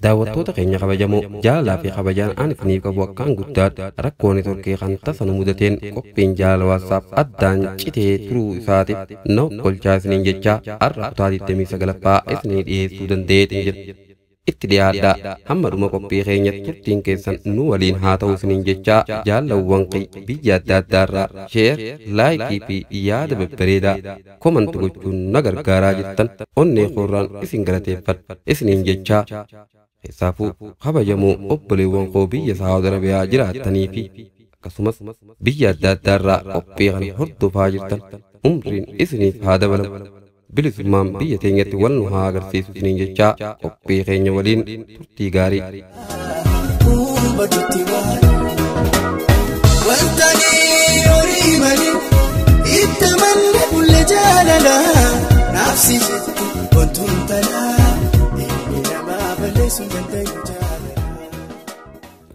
daawwattoota keenya kabajamoo jaalalaa fi kabajaan ani isiniif qabu akkaan guddaadha. Rakkoon turkee kan tasa nu mudateen qophiin jaalala waasaaf addaan citee turuu isaatiif na kolchaa isiniin jechaa har'a kutaa 29ffaa isinii dhiyeessuu danda'eetiin jedha. Itti dhiyaadhaa hamma dhuma qophii keenyatti turtiin keessan nu waliin haa ta'u isiniin jechaa jaalawwan biyya adda addaarraa sheer laayikii fi yaada babbareedaa komanti gochuun na gargaaraa jettan onnee koorraan isin galateeffadha isiniin jechaa. Saafuu kabajamoo obboleewwan koo biyya Saawud Arabiyaa jiraattanii fi akkasumas biyya adda addaarraa qophii kana hordofaa jirtan umriin isiniif haa dabalamu. Bilisummaan biyya teenyatti wal nu haa agarsiisu isiniin jechaa qophii keenya waliin turtii gaarii.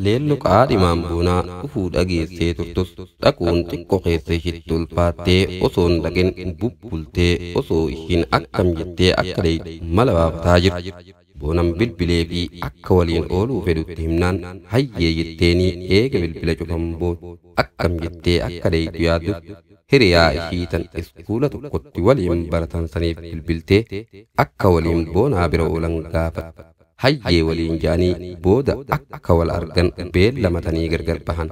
Leello qaadhimaan buunaa dhufuu dhageessee turtus dhaquun xiqqoo keessa ishiitti ulfaattee osoon dhaqin bubbultee osoo ishiin akkam jettee akka dheeydu mala baafataa jirtu. Boonan bilbilee fi akka waliin ooluu fedhutti himnaan hayyee jetteenii eega bilbila cufan boon akkam jettee akka dheeydu yaaddu hiriyaa ishiitan iskuula tokkotti waliin baratan saniif bilbiltee akka waliin boonaa bira oolan gaafata. Hayyee waliin jaanii booda akka wal argan beellamatanii gargar bahan.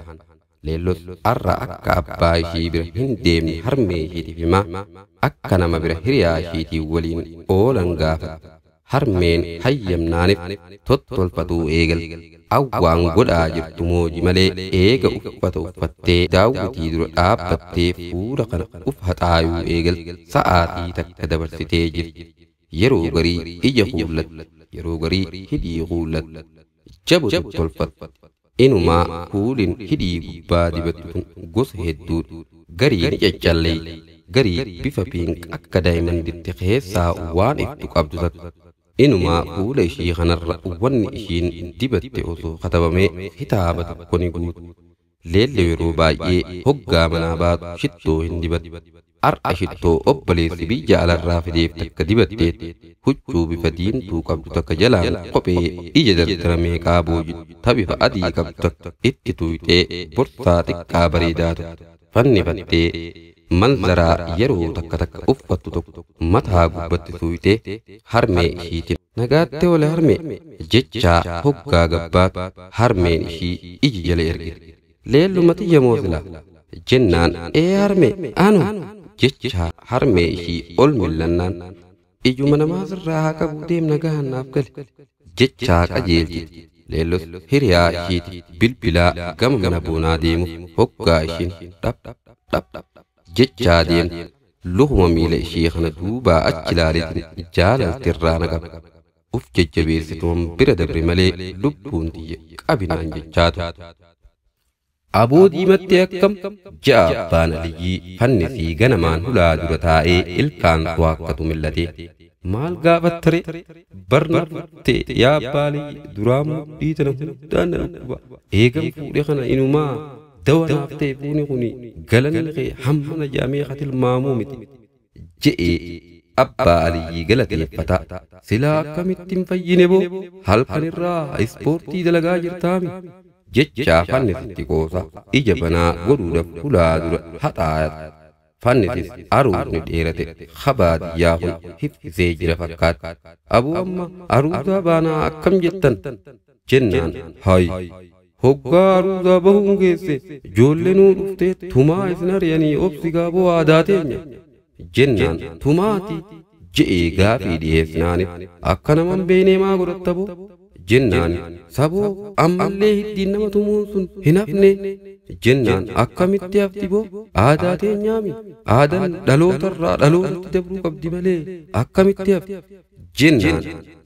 Leellos har'a akka abbaa ishii bira hin deemne harmee ishiitiif himaa akka nama bira hiriyaa ishiitii waliin oolan gaafata. Harmeen hayyamnaaniif tottolfatuu eegal. Awwaan godhaa jirtu mooji malee eega uffata uffattee daawwitii dura dhaabbattee fuula kana uffaxaayuu eegal sa'aatii takka dabarsitee jirti. Yeroo garii ija huullatte. Yeroo garii hidhii huullatte. Jabu tolfatte. Inumaa huulin hidhii gubbaa dibattu gosa hedduudha. Garii ni caccallee. Garii bifa piink akka daa'imanditti keessaa waan iftu qabdu taate. Inumaa fuula ishii kanarra wanni ishiin dibatte osoo katabamee kitaaba tokko ni guutu. Leello yeroo baay'ee hoggaa manaa baatu shittoo hin dibattu. Har'a shittoo obboleessi biyya alarraa fideef takka dibatteetti huccuu bifa diimtuu qabdu takka jalaan kophee ija dardaramee qaaboo jirtu bifa adii qabdu takka itti tuutee borsaa xiqqaa bareedaatu fannifattee manzaraa yeroo takka takka uffattu tokko mataa gubbatti tuutee harmee ishiitiin nagaatte ole harmee jechaa hoggaa gabbaatu harmeen ishii iji jala ergite. Leellu matiyya moosila jennaan harmee anu jechaa harmee ishii ol millannaan ijuma namaa sirraa haa qabu deemna gahannaaf gale jechaa qajeelchiti. Leellos hiriyaa ishiiti bilbilaa gama mana boonaa deemuuf hoggaa ishiin dhap jechaa deemtu luhuma miila ishii kana duubaa achi ilaaleetiin jaalaltirraa naqaba. Uf jajjabeessituun bira dabre malee lubbuun tiyya qabinaan jechaatu. Aboo diimattee akkam ja'a abbaan aliyyii fannisii ganamaan hulaa dura taa'ee ilkaan waakkatu millatee maal gaafattare barna furtee yaa abbaa aliyyii duraamoo dhiitana guddaan na dhukkuba eegam fuudhe kana inumaa dawanaaf ta'e fuuni kuni galanni kee hammana jaamee katilmaamuu miti je'ee abbaa aliyyii galateeffataa silaa akkamittiin fayyine boo halkanirraa ispoortii dalagaa jirtaami jechaa fannisitti qoosa ija banaa godhuudhaaf hulaa dura haxaayata. Fannisis aruusni dheerate habaadiyyaa kun hifisee jira fakkaata. Abuu amma aruusaa baanaa akkam jettan jennaan hayi hoggaa aruusaa bahuun geesse ijoollee nuu dhuftee tumaa isin ari'anii obsi gaaboo aadaa teenya jennaan tumaati je'ee gaafii dhiyeessinaaniif akka naman beenee maa godhatta boo jennaan saboo ammallee hiddiin nama tumuun sun hin hafne jennaan akkamitti hafti boo aadaa teenyaami aadaan dhalootarraa dhalootatti dabruu qabdi malee akkamitti hafti jennaan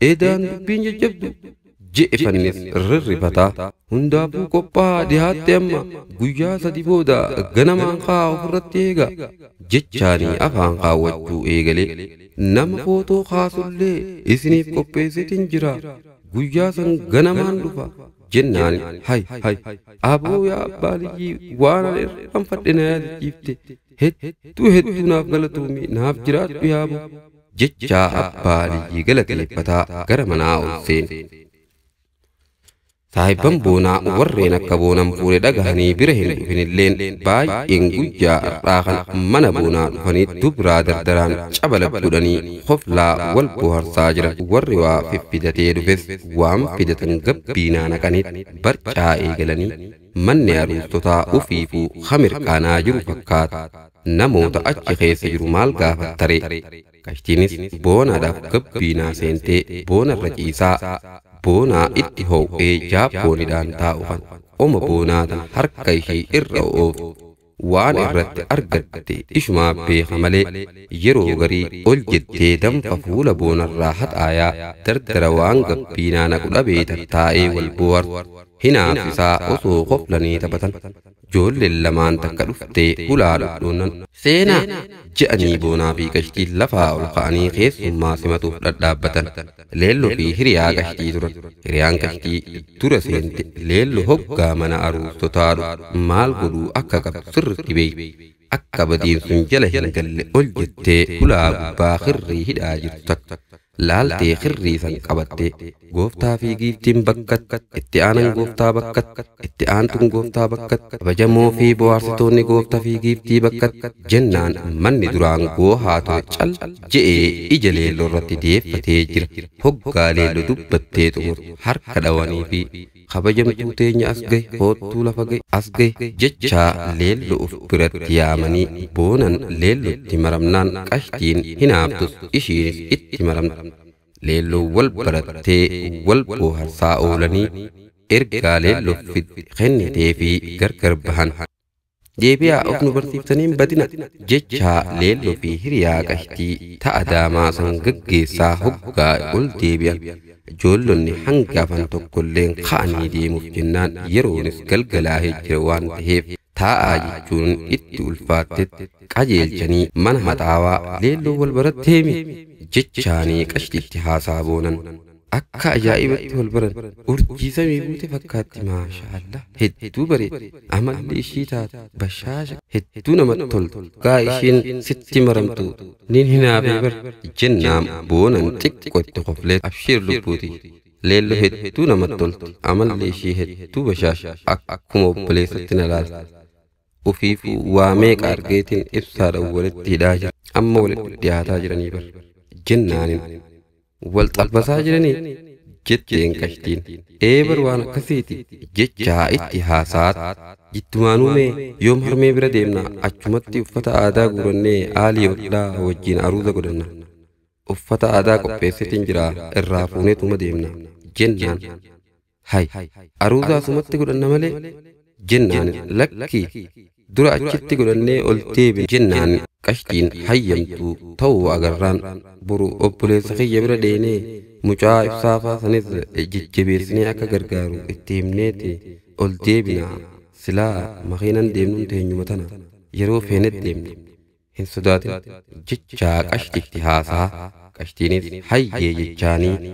edaan dubbiin jajjabdu je'e fannis rirrifataa hundaafuu qophaa'aa dhihaatte amma guyyaa 3 booda ganamaan kaa ofirratti eega jechaanii afaan kaawwachuu eegalee nama footoo kaasullee isiniif qopheessitiin jira guyyaa san ganamaan dhufa jennaan hay aboo yaa abbaa aliyyii waan ani irraanfadhe na yaadachiifte hedduu naaf galatoomii naaf jiraadhu yaaboo jechaa abbaa aliyyii galateeffataa gara manaa ol seene. Saahiban boonaa warreen akka boonan fuudhe dhagahanii bira hin dhufinilleen baay'een guyyaa har'aa mana boonaa dhufanii dubraa dardaraan cabala fuudhanii hoflaa wal boharsaa jiran. Warri waa fiffidatee dhufes waan fidatan gabbiinaa naqaniit barcaa eegalanii manni aruustotaa ufiifuu hamirqaanaa jiru fakkaata. Namoota achi keessa jiru maal gaafattare? Kashtiinis boonaadhaaf gabbiinaa seentee boonarra ciisaa boonaa itti ho'ee jaappoonidhaan taa'ufan oma boonaatan harka ishee irra ooftu waan irratti argatte ishumaa beeka malee yeroo garii ol jettee danfa fuula boonarraa haxaayaa dardara waan gabbiinaa naqu dhabeetan taa'ee wal bohartu hinaafisaa osoo qoflanii taphatan. Ijoolleen lamaan takka dhuftee hulaa dhudhuunan seenaa je'anii boonaa fi kashtii lafaa ol ka'anii keessummaa simatuuf dhadhaabbatan. Leelloo fi hiriyaa kashtii turan. Hiriyaan kashtii dura seente leelloo hoggaa mana aruustotaa dhufu maal godhuu akka qabdu sirriitti beekti. Akka badiin sun jala hin galle ol jettee hulaa gubbaa kirrii hidhaa jirtu takka laaltee kirrii san qabattee gooftaa fi giiftiin bakkat itti aanan gooftaa bakkat itti aantun gooftaa bakkat kabajamoo fi bohaarsitoonni gooftaa fi giiftii bakkat jennaan manni duraan goohaa ture cal je'ee ija leelloo irratti deeffatee jira. Hoggaa leelloo dubbattee xumurte harka dhawanii fi kabajamtuu teenya as gahe hoottuu lafa gahe as gahe jechaa leelloo uf biratti yaamanii boonan leellootti maramnaan kashtiin hinaaftus ishiinis itti maramte. Leelloo wal barattee wal boharsaa oolanii ergaa leelloo kennitee fi gargar bahan. Deebi'aa of nu barsiiftaniin badina jechaa leelloo fi hiriyaa kashtii ta'a daamaa san gaggeessaa hoggaa ol deebi'an. Ijoollonni hangafan tokkolleen ka'anii deemuuf jennaan yeroonis galgalaa jira waan ta'eef taa'aa jechuun itti ulfaattetti qajeelchanii mana haxaawaa leelloo wal baratteemi jechaanii qashtiitti haasaa boonan. Akka ajaa'ibatti wal baran urjii samii buute fakkaatti maashaallah hedduu bareeddi amalli ishii taate bashaasha hedduu namatti toltu gaa ishiin sitti maramtu nin hinaafee bar jennaan boonan xiqqoo itti qoflee abshiir lubbuuti. Leelloo hedduu namatti tolti amalli ishii hedduu bashaasha akkuma obboleessatti na laalti. Ufiifuu waa meeqa argeetiin ibsaadhaan walitti hidhaa jira amma walitti dhiyaataa jiranii bar jennaanin wal xabbasaa jiranii jetteen kashtiin eebar waan akkasiiti jechaa itti haasaat jittumaanuu mee yoom harmee bira deemna achumatti uffata aadaa guurannee aalii hodhaa wajjiin aruuza godhanna uffata aadaa qopheessitiin jira irraa fuuneetuma deemna jennaan. Hay aruuza asumatti godhanna malee jennaan. Lakkii dura achitti godhannee ol deebi jennaan. Kashtiin hayyamtuu ta'uu agarraan boru obboleessa kiyya bira dheenee mucaa ibsaafaa sanis jajjabeessinee akka gargaaru itti himneeti ol deebina silaa makiinan deemnuun teenyuma tana yeroo feenet deemne hin sodaatin jechaa qashtiitti haasaa. Qashtiinis hayyee jechaanii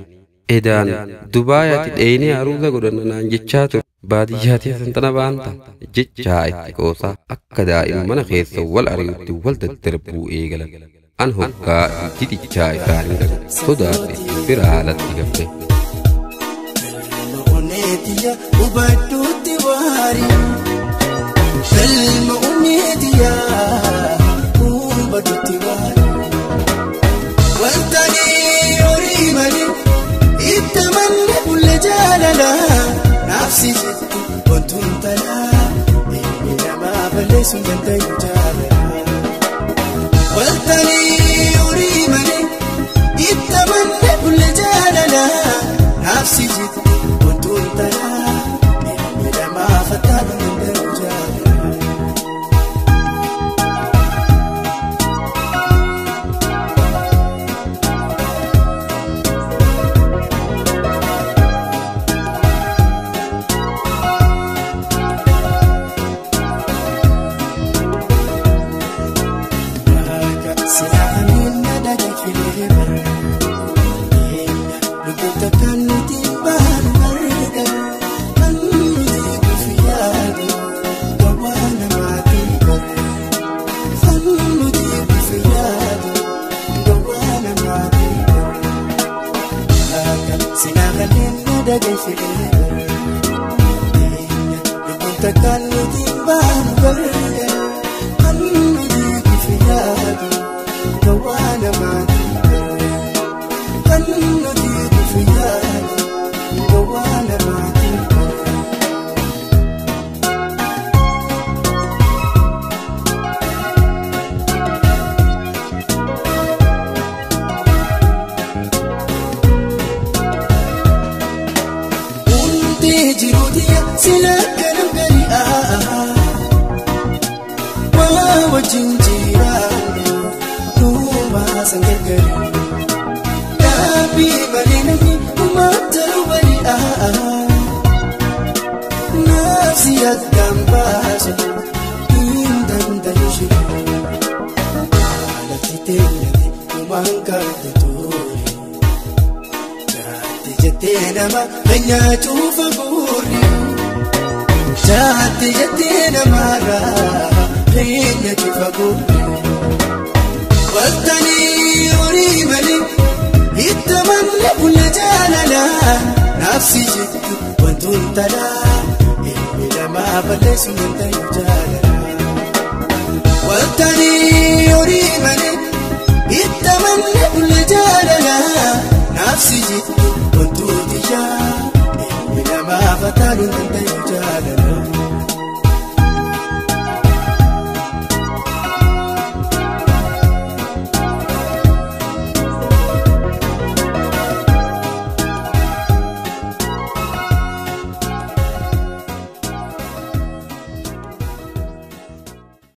edaan Dubaayaatti dheenee aruuza godhannaan jechaa ture baadiyyaatee santana baanta jechaa itti qoosaa akka daa'imman keessa wal ari'utti wal daddarbuu eegalan. An hoggaa jidichaa isaanii dhabe sodaatti bira haalatti gabbe. Jaalala nafsi jettu wantuun talaa inni namaa balleessuun dandayu jaalala waltanii horii malee itti amanne bulle jaalala nafsi jettu wantuun talaa inni namaa fattaaluun dandayu jaalala. Sinagalinda dagay sila takkaan nuti baanu gargaara kan nuti bifiyaatu gawaa namaati kan nuti bifiyaatu gawaa namaati. Jiruutiya sila kanam gari'aa waa wajjin jiraannu nuumaasan gargari dhaabbii malee namni uummattaru bari'aa naafsi addaan baasu hin danda'u jiru alatti teellate uumaan kaarte ture jaatti jettee nama keenyaa cuufa guurri. Jaatti jettee namaarraa keenya cufa guurri. Waltanii horii malee itti manne bulla jaalalaa naafsi jettu wantoota dhaa ilmi namaa balleessu danda'u jaalala.